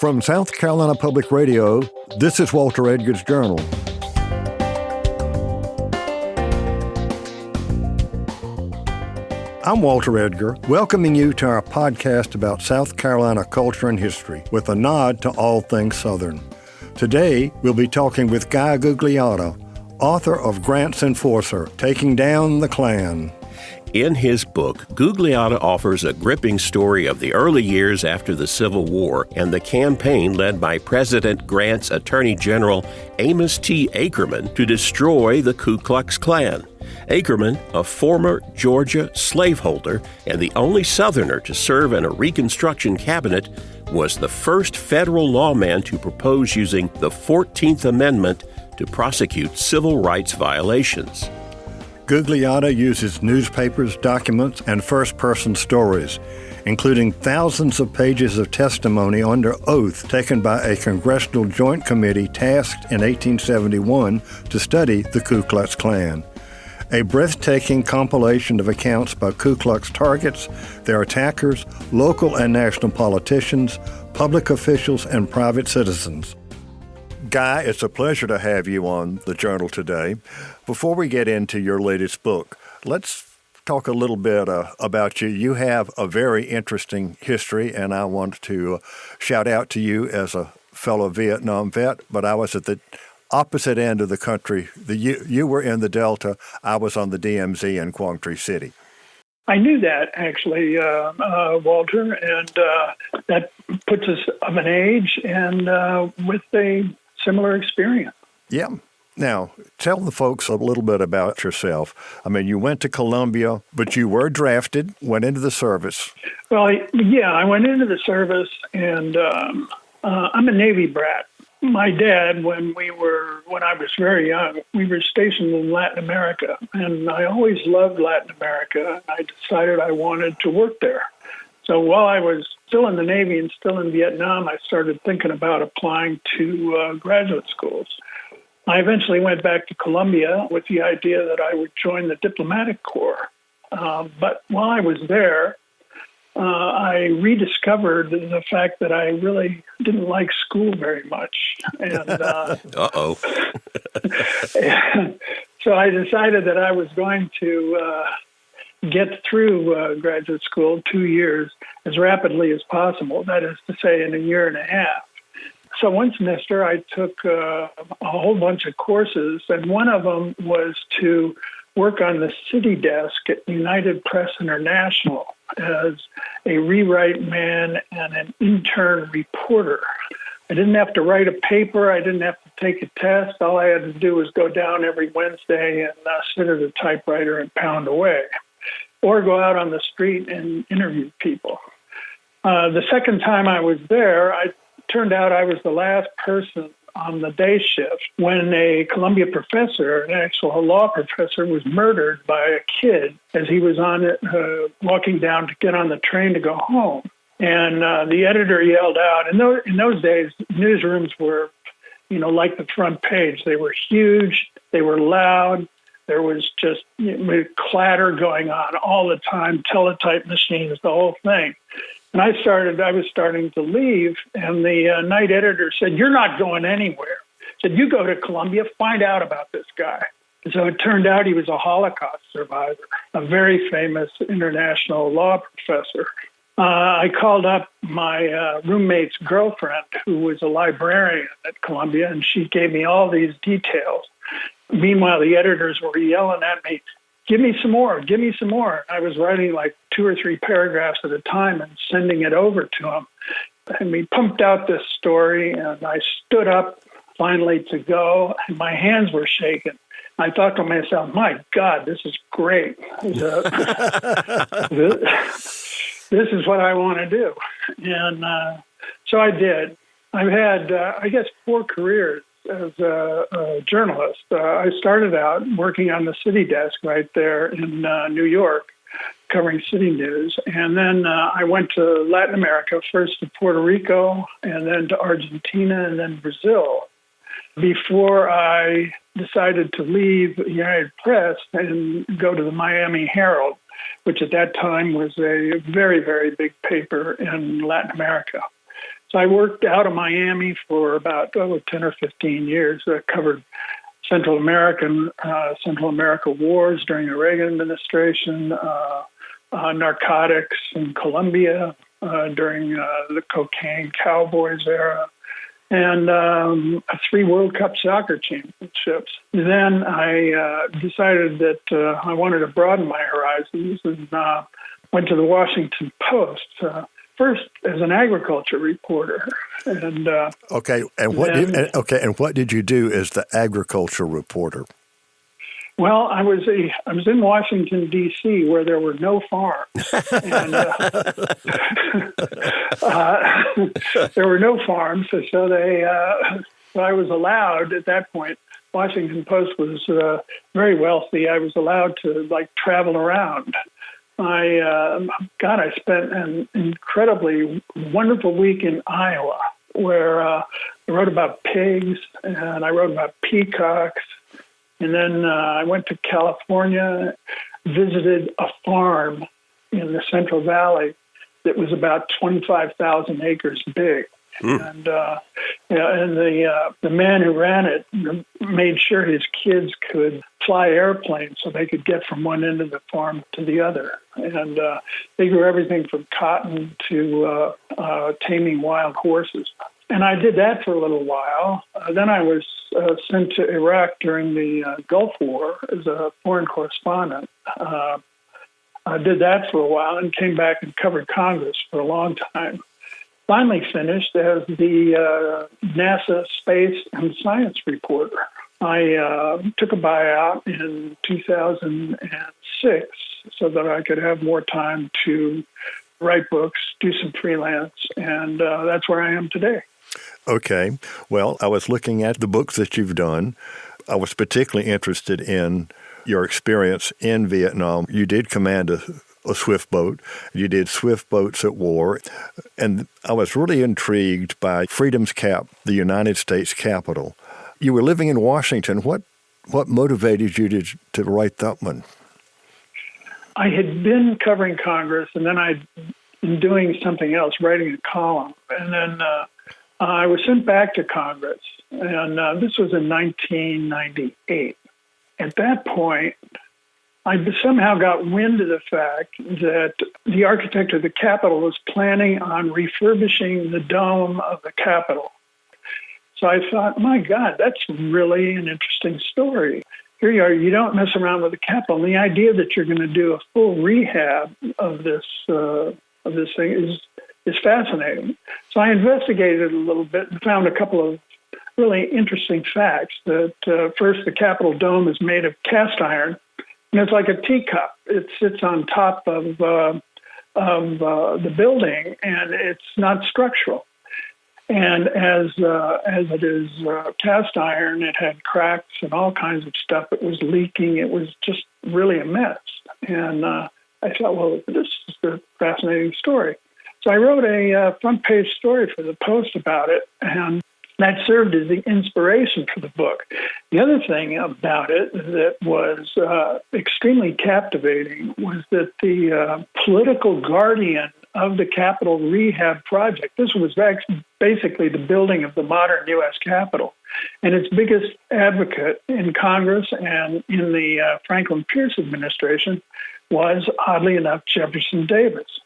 From South Carolina Public Radio, this is Walter Edgar's Journal. I'm Walter Edgar, welcoming you to our podcast about South Carolina culture and history, with a nod to all things Southern. Today, we'll be talking with Gugliotta, author of Grant's Enforcer, Taking Down the Klan. In his book, Gugliotta offers a gripping story of the early years after the Civil War and the campaign led by President Grant's Attorney General Amos T. Akerman to destroy the Ku Klux Klan. Akerman, a former Georgia slaveholder and the only Southerner to serve in a Reconstruction cabinet, was the first federal lawman to propose using the 14th Amendment to prosecute civil rights violations. Gugliotta uses newspapers, documents, and first-person stories, including thousands of pages of testimony under oath taken by a Congressional Joint Committee tasked in 1871 to study the Ku Klux Klan. A breathtaking compilation of accounts by Ku Klux targets, their attackers, local and national politicians, public officials, and private citizens. Guy, it's a pleasure to have you on the Journal today. Before we get into your latest book, let's talk a little bit about you. You have a very interesting history, and I want to shout out to you as a fellow Vietnam vet, but I was at the opposite end of the country. You were in the Delta. I was on the DMZ in Quang Tri City. I knew that, actually, Walter, and that puts us of an age and with a similar experience. Yeah. Now, tell the folks a little bit about yourself. I mean, you went to Columbia, but you were drafted, went into the service. Well, yeah, I went into the service, and I'm a Navy brat. My dad, when I was very young, we were stationed in Latin America, and I always loved Latin America. I decided I wanted to work there. So while I was still in the Navy and still in Vietnam, I started thinking about applying to graduate schools. I eventually went back to Columbia with the idea that I would join the diplomatic corps. But while I was there, I rediscovered the fact that I really didn't like school very much. And, Uh-oh. so I decided that I was going to get through graduate school 2 years as rapidly as possible, that is to say in a year and a half. So one semester I took a whole bunch of courses, and one of them was to work on the city desk at United Press International as a rewrite man and an intern reporter. I didn't have to write a paper. I didn't have to take a test. All I had to do was go down every Wednesday and sit at a typewriter and pound away, or go out on the street and interview people. The second time I was there, it turned out I was the last person on the day shift when a Columbia professor, an actual law professor, was murdered by a kid as he was walking down to get on the train to go home. And the editor yelled out. In those days, newsrooms were, like the front page. They were huge. They were loud. There was just clatter going on all the time, teletype machines, the whole thing. And I was starting to leave, and the night editor said, "You're not going anywhere." Said, "You go to Columbia, find out about this guy." So it turned out he was a Holocaust survivor, a very famous international law professor. I called up my roommate's girlfriend, who was a librarian at Columbia, and she gave me all these details. Meanwhile, the editors were yelling at me, "Give me some more, give me some more." I was writing like 2 or 3 paragraphs at a time and sending it over to him. And we pumped out this story, and I stood up finally to go, and my hands were shaking. I thought to myself, my God, this is great. This is what I want to do. And so I did. I've had, 4 careers as a journalist. I started out working on the city desk right there in New York, covering city news. And then I went to Latin America, first to Puerto Rico, and then to Argentina, and then Brazil, before I decided to leave United Press and go to the Miami Herald, which at that time was a very, very big paper in Latin America. So I worked out of Miami for about 10 or 15 years. I covered Central America wars during the Reagan administration, narcotics in Colombia during the cocaine cowboys era, and 3 World Cup soccer championships. Then I decided that I wanted to broaden my horizons and went to the Washington Post, first as an agriculture reporter. And what did you do as the agriculture reporter? Well, I was in Washington, D.C., where there were no farms. And, there were no farms, so so I was allowed at that point. Washington Post was very wealthy. I was allowed to travel around. I spent an incredibly wonderful week in Iowa, where I wrote about pigs and I wrote about peacocks. And then I went to California, visited a farm in the Central Valley that was about 25,000 acres big. And the man who ran it made sure his kids could fly airplanes so they could get from one end of the farm to the other. And they grew everything from cotton to taming wild horses. And I did that for a little while. Then I was sent to Iraq during the Gulf War as a foreign correspondent. I did that for a while and came back and covered Congress for a long time. Finally finished as the NASA space and science reporter. I took a buyout in 2006 so that I could have more time to write books, do some freelance, and that's where I am today. Okay. Well, I was looking at the books that you've done. I was particularly interested in your experience in Vietnam. You did command a swift boat. You did swift boats at war. And I was really intrigued by Freedom's Cap, the United States Capitol. You were living in Washington. What motivated you to write that one? I had been covering Congress, and then I'd been doing something else, writing a column. And then I was sent back to Congress, and this was in 1998. At that point, I somehow got wind of the fact that the architect of the Capitol was planning on refurbishing the dome of the Capitol. So I thought, my God, that's really an interesting story. Here you are, you don't mess around with the Capitol. And the idea that you're going to do a full rehab of this thing is fascinating. So I investigated a little bit and found a couple of really interesting facts. That first, the Capitol dome is made of cast iron, and it's like a teacup. It sits on top of the building, and it's not structural. And as it is cast iron, it had cracks and all kinds of stuff. It was leaking. It was just really a mess. And I thought, well, this is a fascinating story. So I wrote a front-page story for the Post about it, and that served as the inspiration for the book. The other thing about it that was extremely captivating was that the political guardian of the Capitol rehab project, this was basically the building of the modern U.S. Capitol, and its biggest advocate in Congress and in the Franklin Pierce administration was, oddly enough, Jefferson Davis.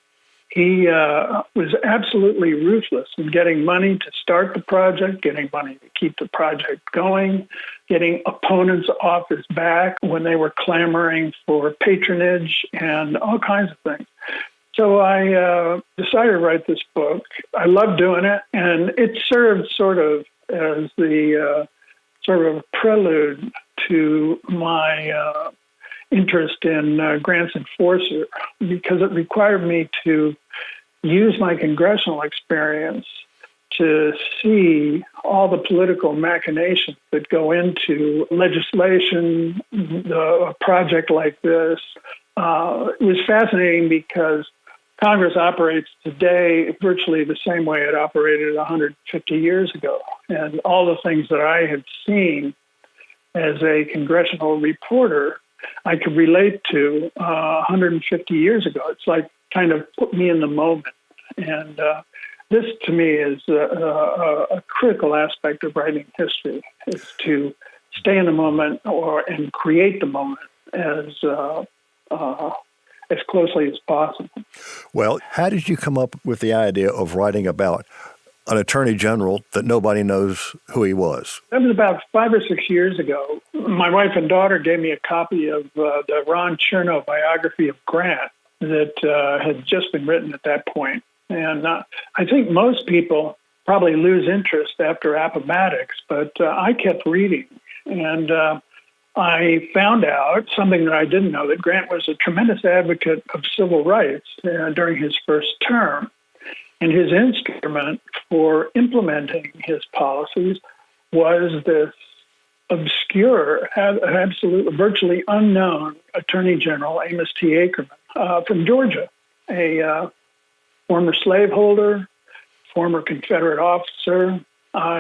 He was absolutely ruthless in getting money to start the project, getting money to keep the project going, getting opponents off his back when they were clamoring for patronage and all kinds of things. So I decided to write this book. I loved doing it, and it served sort of as the sort of prelude to my interest in grants enforcer, because it required me to use my congressional experience to see all the political machinations that go into legislation, a project like this. It was fascinating because Congress operates today virtually the same way it operated 150 years ago. And all the things that I had seen as a congressional reporter, I could relate to 150 years ago. It's like kind of put me in the moment. And This, to me, is a critical aspect of writing history, is to stay in the moment and create the moment as closely as possible. Well, how did you come up with the idea of writing about an attorney general that nobody knows who he was? That was about 5 or 6 years ago. My wife and daughter gave me a copy of the Ron Chernow biography of Grant that had just been written at that point. And I think most people probably lose interest after Appomattox, but I kept reading. And I found out something that I didn't know, that Grant was a tremendous advocate of civil rights during his first term. And his instrument for implementing his policies was this obscure, absolute, virtually unknown Attorney General, Amos T. Akerman, from Georgia, a former slaveholder, former Confederate officer.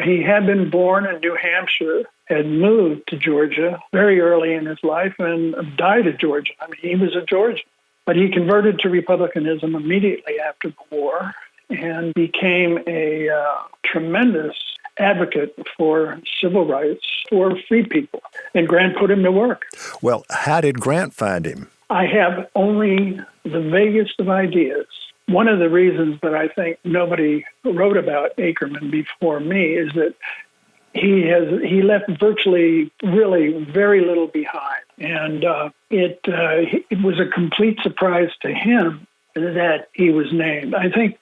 He had been born in New Hampshire, had moved to Georgia very early in his life, and died at Georgia. I mean, he was a Georgian. But he converted to Republicanism immediately after the war and became a tremendous advocate for civil rights for free people. And Grant put him to work. Well, how did Grant find him? I have only the vaguest of ideas. One of the reasons that I think nobody wrote about Akerman before me is that he left virtually, really, very little behind. And it was a complete surprise to him that he was named. I think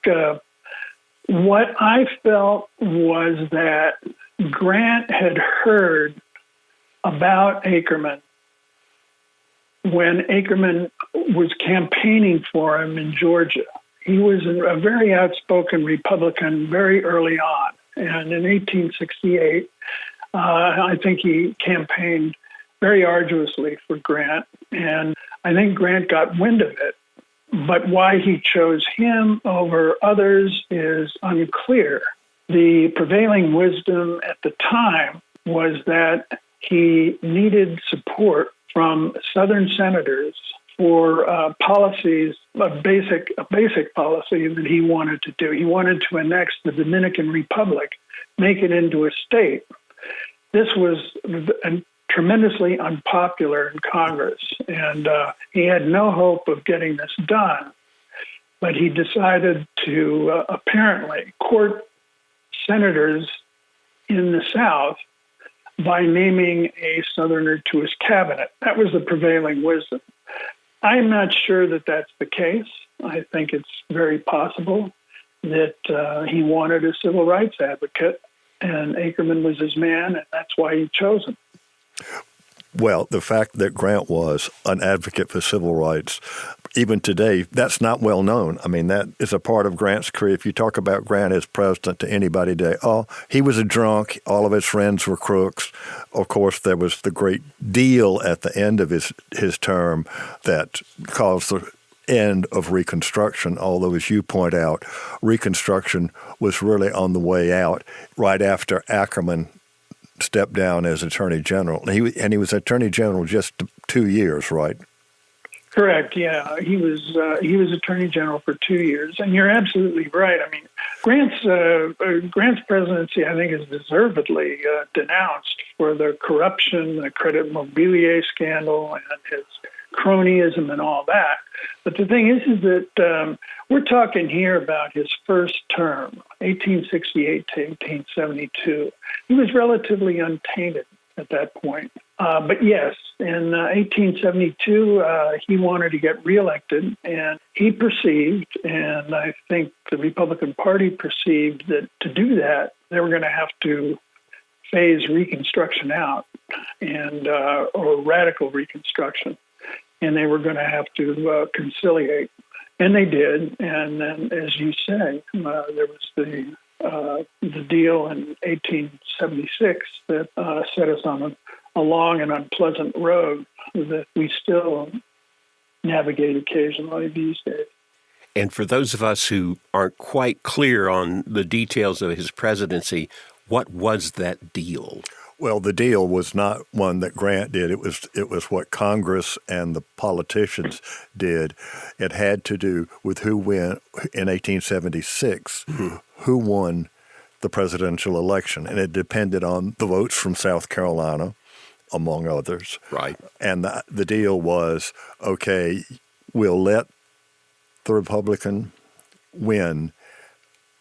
what I felt was that Grant had heard about Akerman when Akerman was campaigning for him in Georgia. He was a very outspoken Republican very early on. And in 1868, I think he campaigned very arduously for Grant. And I think Grant got wind of it. But why he chose him over others is unclear. The prevailing wisdom at the time was that he needed support from Southern senators for policies, a basic policy that he wanted to do. He wanted to annex the Dominican Republic, make it into a state. This was tremendously unpopular in Congress, and he had no hope of getting this done. But he decided to apparently court senators in the South by naming a Southerner to his cabinet. That was the prevailing wisdom. I'm not sure that that's the case. I think it's very possible that he wanted a civil rights advocate, and Akerman was his man, and that's why he chose him. Well, the fact that Grant was an advocate for civil rights, even today, that's not well known. I mean, that is a part of Grant's career. If you talk about Grant as president to anybody today, he was a drunk. All of his friends were crooks. Of course, there was the great deal at the end of his term that caused the end of Reconstruction, although, as you point out, Reconstruction was really on the way out right after Akerman stepped down as Attorney General. And he was Attorney General just 2 years, right? Correct. Yeah, he was Attorney General for 2 years, and you're absolutely right. I mean, Grant's presidency, I think, is deservedly denounced for the corruption, the credit mobilier scandal, and his cronyism and all that. But the thing is that we're talking here about his first term, 1868 to 1872. He was relatively untainted at that point. But yes, in 1872, he wanted to get reelected, and he perceived, and I think the Republican Party perceived, that to do that, they were going to have to phase Reconstruction out, and or radical Reconstruction, and they were going to have to conciliate. And they did, and then, as you say, there was the deal in 1876 that set us on a long and unpleasant road that we still navigate occasionally these days. And for those of us who aren't quite clear on the details of his presidency, what was that deal? Well, the deal was not one that Grant did. It was what Congress and the politicians did. It had to do with who won in 1876, who won the presidential election, and it depended on the votes from South Carolina, among others. Right. And the deal was, okay, we'll let the Republican win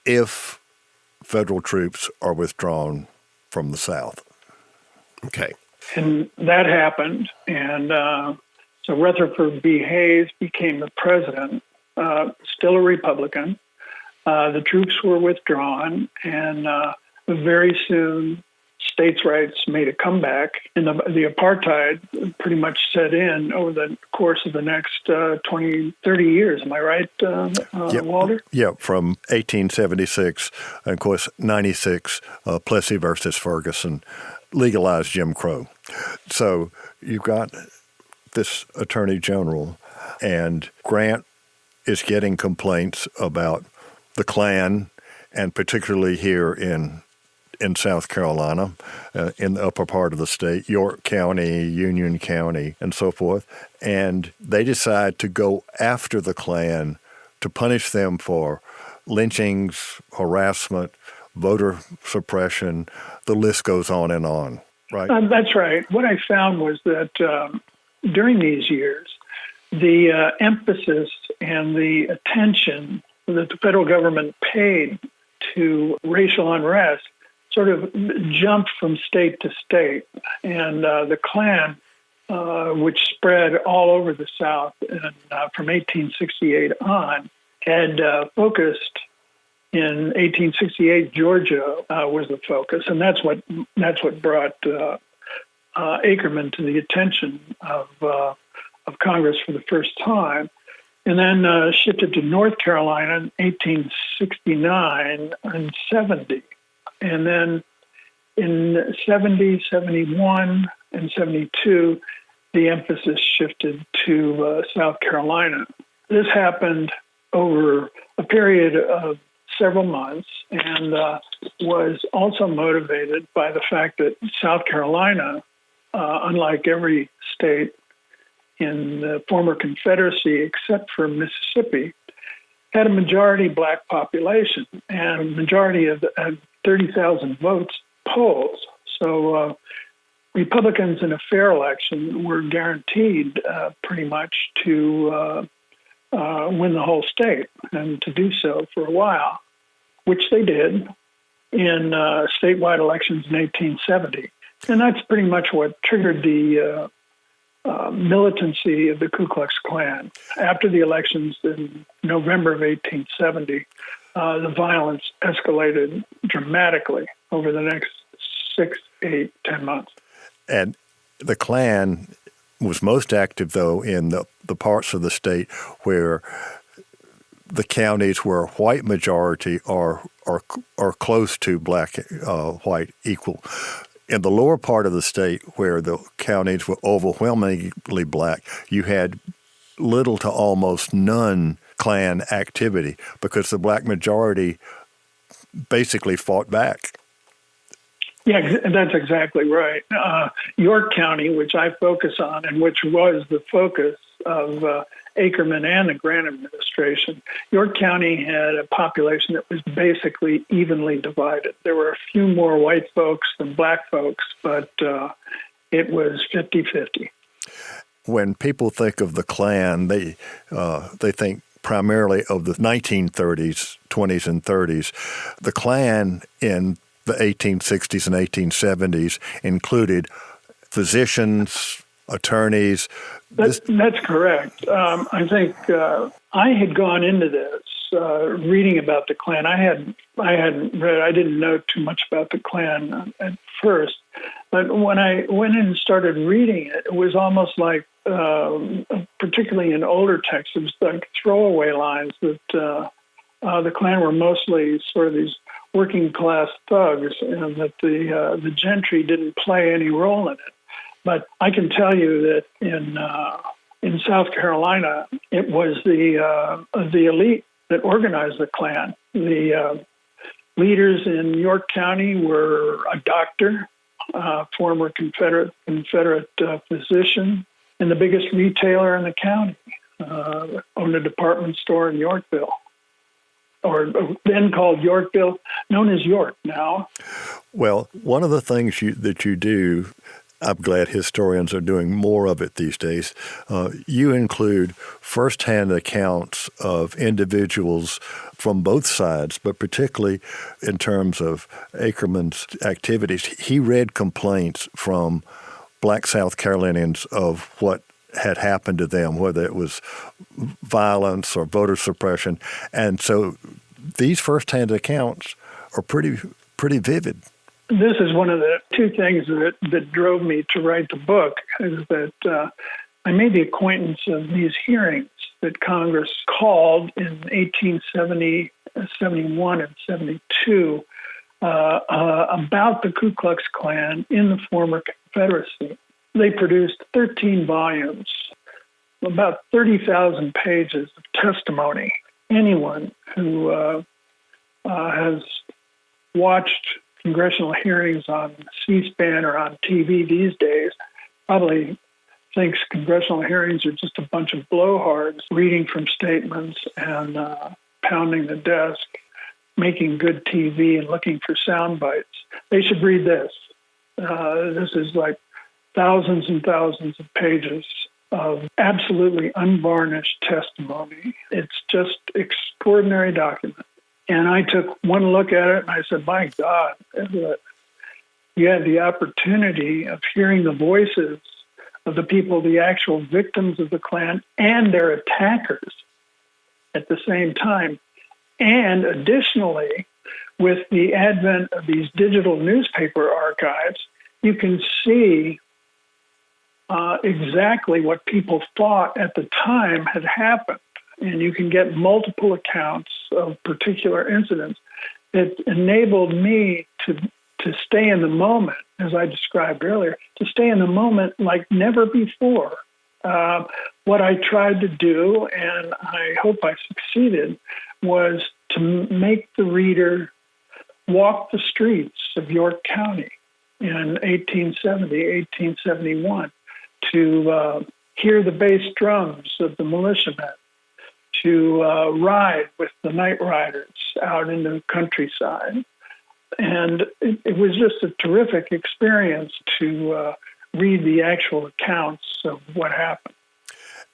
if federal troops are withdrawn from the South. Okay. And that happened. And so Rutherford B. Hayes became the president, still a Republican. The troops were withdrawn, and very soon states' rights made a comeback. And the apartheid pretty much set in over the course of the next 20, 30 years. Am I right, Walter? Yeah, from 1876, and of course, 96, Plessy versus Ferguson legalized Jim Crow. So you've got this attorney general, and Grant is getting complaints about the Klan, and particularly here in South Carolina, in the upper part of the state, York County, Union County, and so forth. And they decide to go after the Klan to punish them for lynchings, harassment, voter suppression. The list goes on and on, right? That's right. What I found was that during these years, the emphasis and the attention that the federal government paid to racial unrest sort of jumped from state to state. And the Klan, which spread all over the South and, from 1868 on, had focused in 1868. Georgia was the focus, and that's what brought Akerman to the attention of Congress for the first time. And then shifted to North Carolina in 1869 and 70. And then in 70, 71, and 72, the emphasis shifted to South Carolina. This happened over a period of several months and was also motivated by the fact that South Carolina, unlike every state in the former Confederacy, except for Mississippi, had a majority black population and a majority of 30,000 votes polls. So Republicans in a fair election were guaranteed pretty much to win the whole state, and to do so for a while, which they did in statewide elections in 1870. And that's pretty much what triggered the militancy of the Ku Klux Klan. After the elections in November of 1870, the violence escalated dramatically over the next 6, 8, 10 months. And the Klan was most active, though, in the parts of the state where the counties were white majority are close to black, white equal. In the lower part of the state, where the counties were overwhelmingly black, you had little to almost none Klan activity because the black majority basically fought back. Yeah, that's exactly right. York County, which I focus on and which was the focus of Akerman and the Grant administration, York County had a population that was basically evenly divided. There were a few more white folks than black folks, but it was 50-50. When people think of the Klan, they think primarily of the 1930s, 20s, and 30s. The Klan in the 1860s and 1870s included physicians, attorneys. That's correct. I think I had gone into this reading about the Klan. I hadn't read. I didn't know too much about the Klan at first, but when I went in and started reading it, it was almost like, particularly in older texts, it was like throwaway lines that the Klan were mostly sort of these working class thugs, and that the gentry didn't play any role in it. But I can tell you that in South Carolina, it was the elite that organized the Klan. The leaders in York County were a doctor, former Confederate physician, and the biggest retailer in the county, owned a department store in Yorkville, or then called Yorkville, known as York now. Well, one of the things that you do, I'm glad historians are doing more of it these days, you include firsthand accounts of individuals from both sides, but particularly in terms of Akerman's activities. He read complaints from Black South Carolinians of what had happened to them, whether it was violence or voter suppression. And so these firsthand accounts are pretty vivid. This is one of the two things that drove me to write the book, is that I made the acquaintance of these hearings that Congress called in 1870, 71, and 72 about the Ku Klux Klan in the former Confederacy. They produced 13 volumes, about 30,000 pages of testimony. Anyone who has watched congressional hearings on C-SPAN or on TV these days probably thinks congressional hearings are just a bunch of blowhards reading from statements and pounding the desk, making good TV and looking for sound bites. They should read this. This is like thousands and thousands of pages of absolutely unvarnished testimony. It's just extraordinary document. And I took one look at it and I said, my God, you had the opportunity of hearing the voices of the people, the actual victims of the Klan and their attackers at the same time. And additionally, with the advent of these digital newspaper archives, you can see exactly what people thought at the time had happened. And you can get multiple accounts of particular incidents. It enabled me to stay in the moment, as I described earlier, to stay in the moment like never before. What I tried to do, and I hope I succeeded, was to make the reader walk the streets of York County in 1870, 1871, to hear the bass drums of the militiamen, to ride with the night riders out in the countryside. And it was just a terrific experience to read the actual accounts of what happened.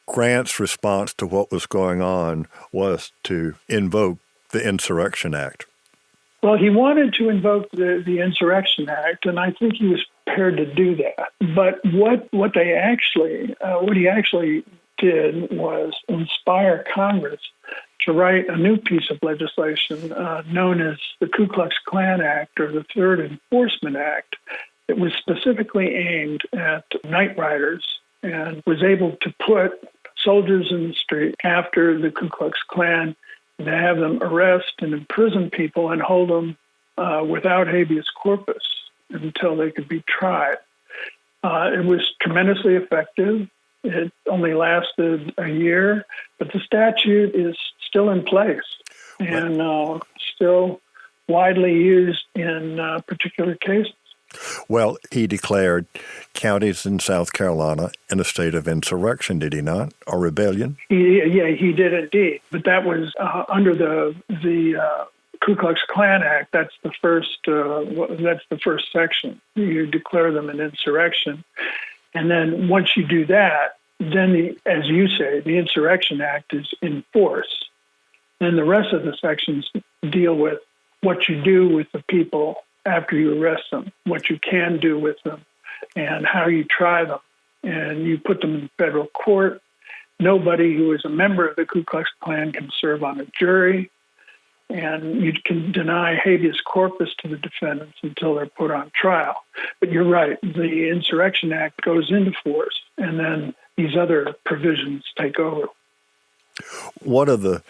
Grant's response to what was going on was to invoke the Insurrection Act. Well, he wanted to invoke the Insurrection Act, and I think he was prepared to do that. But what he actually did was inspire Congress to write a new piece of legislation known as the Ku Klux Klan Act, or the Third Enforcement Act. It was specifically aimed at night riders and was able to put soldiers in the street after the Ku Klux Klan, to have them arrest and imprison people and hold them without habeas corpus until they could be tried. It was tremendously effective. It only lasted a year, but the statute is still in place and still widely used in particular cases. Well, he declared counties in South Carolina in a state of insurrection, did he not, or rebellion? He did indeed. But that was under the Ku Klux Klan Act. That's the first section. You declare them an insurrection, and then once you do that, then as you say, the Insurrection Act is in force. Then the rest of the sections deal with what you do with the people after you arrest them, what you can do with them, and how you try them. And you put them in federal court. Nobody who is a member of the Ku Klux Klan can serve on a jury, and you can deny habeas corpus to the defendants until they're put on trial. But you're right, the Insurrection Act goes into force, and then these other provisions take over. One of the,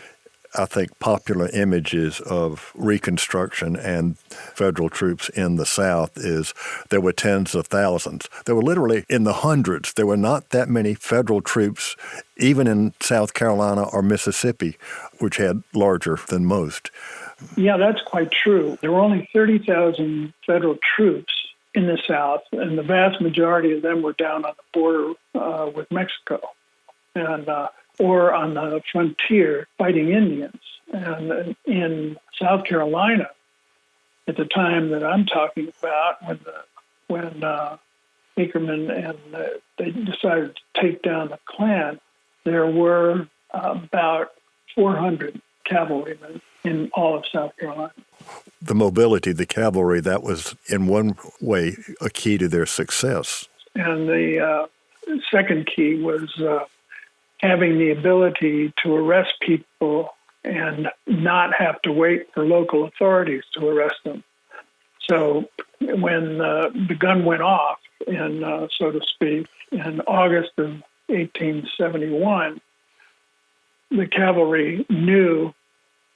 I think, popular images of Reconstruction and federal troops in the South is there were tens of thousands. There were literally in the hundreds. There were not that many federal troops, even in South Carolina or Mississippi, which had larger than most. Yeah, that's quite true. There were only 30,000 federal troops in the South, and the vast majority of them were down on the border with Mexico, and or on the frontier fighting Indians. And in South Carolina, at the time that I'm talking about, when Akerman and they decided to take down the Klan, there were about 400 cavalrymen in all of South Carolina. The mobility, the cavalry, that was in one way a key to their success. And the second key was having the ability to arrest people and not have to wait for local authorities to arrest them. So when the gun went off, so to speak, in August of 1871, the cavalry knew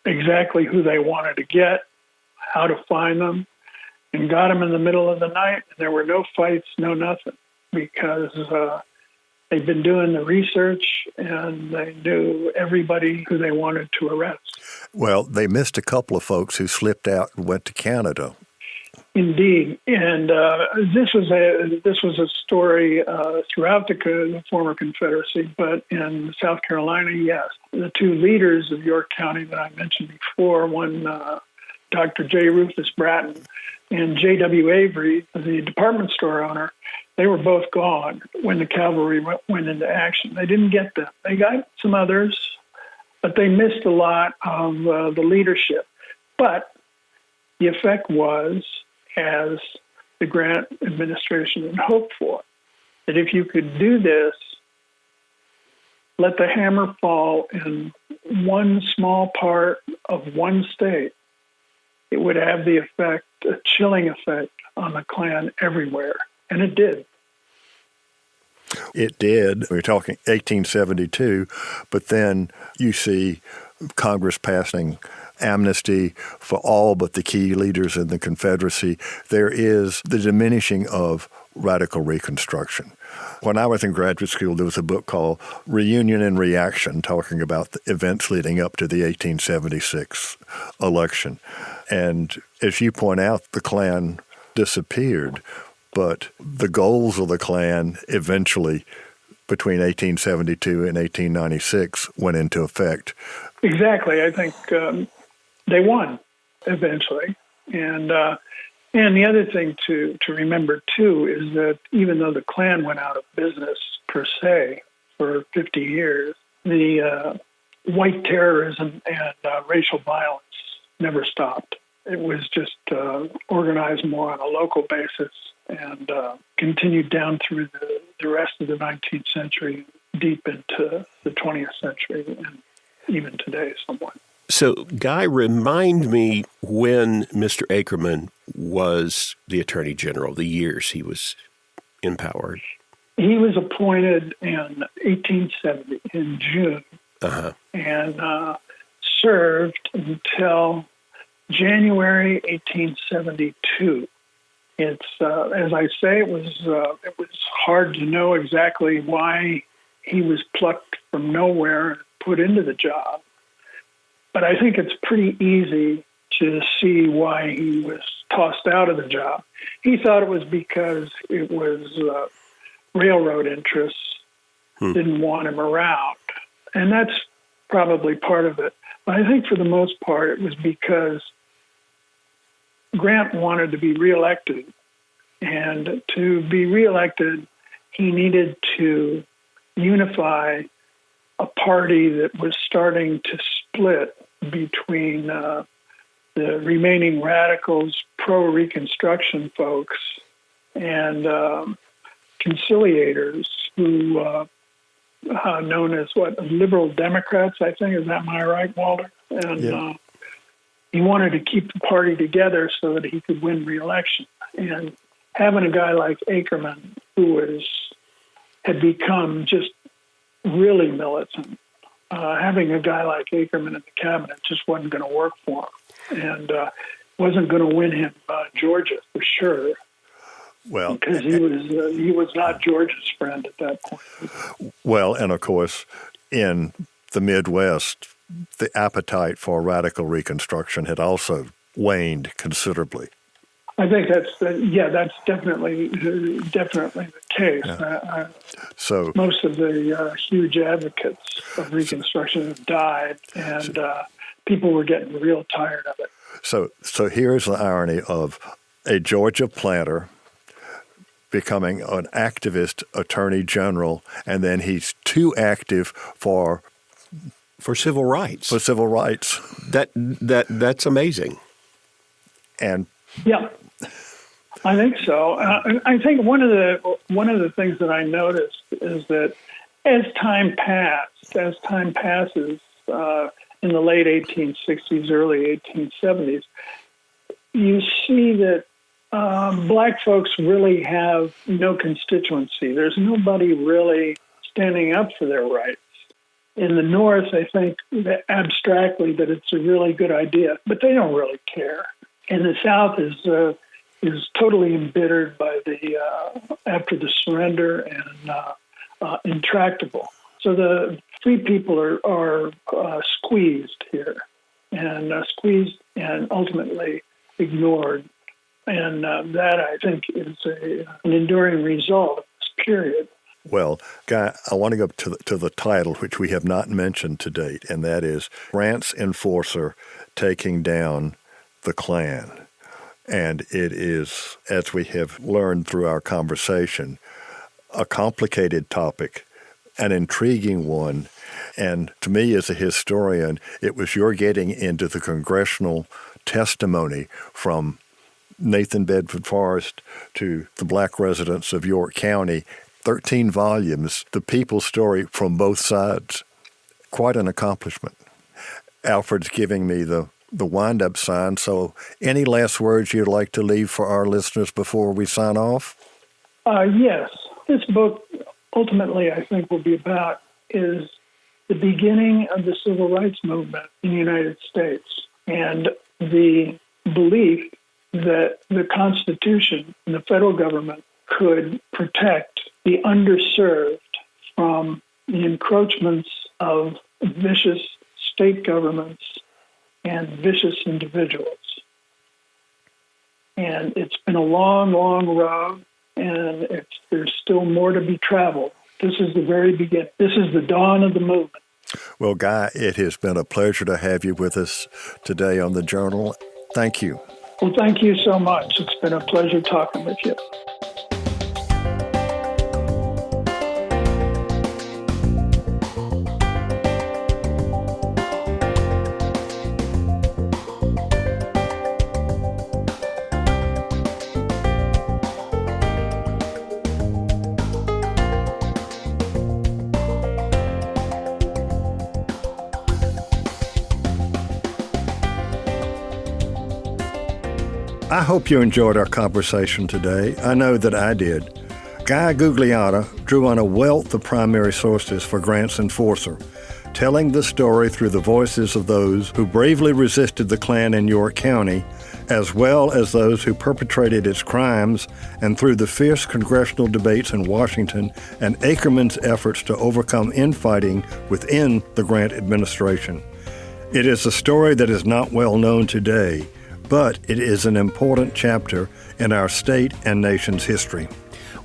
exactly who they wanted to get, how to find them, and got them in the middle of the night. And there were no fights, no nothing, because they'd been doing the research and they knew everybody who they wanted to arrest. Well, they missed a couple of folks who slipped out and went to Canada. Indeed, and this was a story throughout the former Confederacy, but in South Carolina, yes. The two leaders of York County that I mentioned before, one Dr. J. Rufus Bratton and J.W. Avery, the department store owner, they were both gone when the cavalry went into action. They didn't get them. They got some others, but they missed a lot of the leadership. But the effect was, as the Grant administration had hoped for, that if you could do this, let the hammer fall in one small part of one state, it would have the effect, a chilling effect on the Klan everywhere. And it did. It did. We're talking 1872, but then you see Congress passing amnesty for all but the key leaders in the Confederacy. There is the diminishing of radical Reconstruction. When I was in graduate school, there was a book called Reunion and Reaction, talking about the events leading up to the 1876 election. And as you point out, the Klan disappeared, but the goals of the Klan eventually, between 1872 and 1896, went into effect. Exactly. I think they won eventually. And the other thing to remember, too, is that even though the Klan went out of business, per se, for 50 years, the white terrorism and racial violence never stopped. It was just organized more on a local basis and continued down through the rest of the 19th century, deep into the 20th century, and even today somewhat. So, Guy, remind me when Mr. Akerman was the Attorney General, the years he was in power. He was appointed in 1870, in June, and served until January 1872. It's as I say, it was hard to know exactly why he was plucked from nowhere and put into the job. But I think it's pretty easy to see why he was tossed out of the job. He thought it was because it was railroad interests didn't want him around. And that's probably part of it. But I think for the most part, it was because Grant wanted to be reelected. And to be reelected, he needed to unify a party that was starting to split between the remaining radicals, pro-Reconstruction folks, and conciliators who, known as liberal Democrats, I think. Is that my right, Walter? And he wanted to keep the party together so that he could win re-election. And having a guy like Akerman, who had become just really militant, having a guy like Akerman in the cabinet just wasn't going to work for him, and wasn't going to win him Georgia for sure. Well, because he was not Georgia's friend at that point. Well, and of course, in the Midwest, the appetite for radical Reconstruction had also waned considerably. I think that's definitely the case. Yeah. So most of the huge advocates of Reconstruction have died, and people were getting real tired of it. So here's the irony of a Georgia planter becoming an activist attorney general, and then he's too active for civil rights. For civil rights. That's amazing. And yeah, I think so. I think one of the things that I noticed is that as time passes in the late 1860s, early 1870s, you see that Black folks really have no constituency. There's nobody really standing up for their rights. In the North, I think that abstractly that it's a really good idea, but they don't really care. And the South is totally embittered by after the surrender and intractable. So the free people are squeezed here, and squeezed and ultimately ignored. And that, I think, is an enduring result of this period. Well, Guy, I want to go to the title, which we have not mentioned to date, and that is Grant's Enforcer Taking Down the Klan. And it is, as we have learned through our conversation, a complicated topic, an intriguing one. And to me, as a historian, it was your getting into the congressional testimony from Nathan Bedford Forrest to the Black residents of York County, 13 volumes, the people's story from both sides. Quite an accomplishment. Alfred's giving me the wind-up sign, so any last words you'd like to leave for our listeners before we sign off? Yes. This book, ultimately, I think will be about is the beginning of the civil rights movement in the United States and the belief that the Constitution and the federal government could protect the underserved from the encroachments of vicious state governments and vicious individuals. And it's been a long, long road, and there's still more to be traveled. This is the very beginning. This is the dawn of the movement. Well, Guy, it has been a pleasure to have you with us today on the Journal. Thank you. Well, thank you so much. It's been a pleasure talking with you. I hope you enjoyed our conversation today. I know that I did. Guy Gugliotta drew on a wealth of primary sources for Grant's Enforcer, telling the story through the voices of those who bravely resisted the Klan in York County, as well as those who perpetrated its crimes, and through the fierce congressional debates in Washington and Akerman's efforts to overcome infighting within the Grant administration. It is a story that is not well known today, but it is an important chapter in our state and nation's history.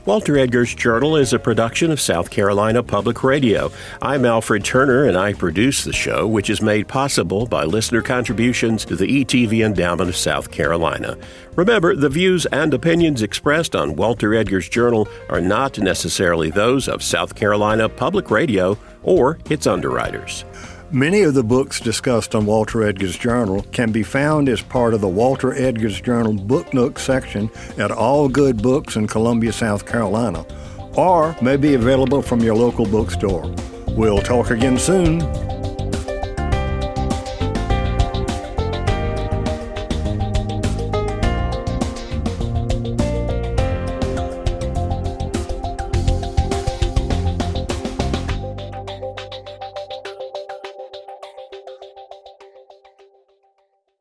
Walter Edgar's Journal is a production of South Carolina Public Radio. I'm Alfred Turner, and I produce the show, which is made possible by listener contributions to the ETV Endowment of South Carolina. Remember, the views and opinions expressed on Walter Edgar's Journal are not necessarily those of South Carolina Public Radio or its underwriters. Many of the books discussed on Walter Edgar's Journal can be found as part of the Walter Edgar's Journal Book Nook section at all good books in Columbia, South Carolina, or may be available from your local bookstore. We'll talk again soon.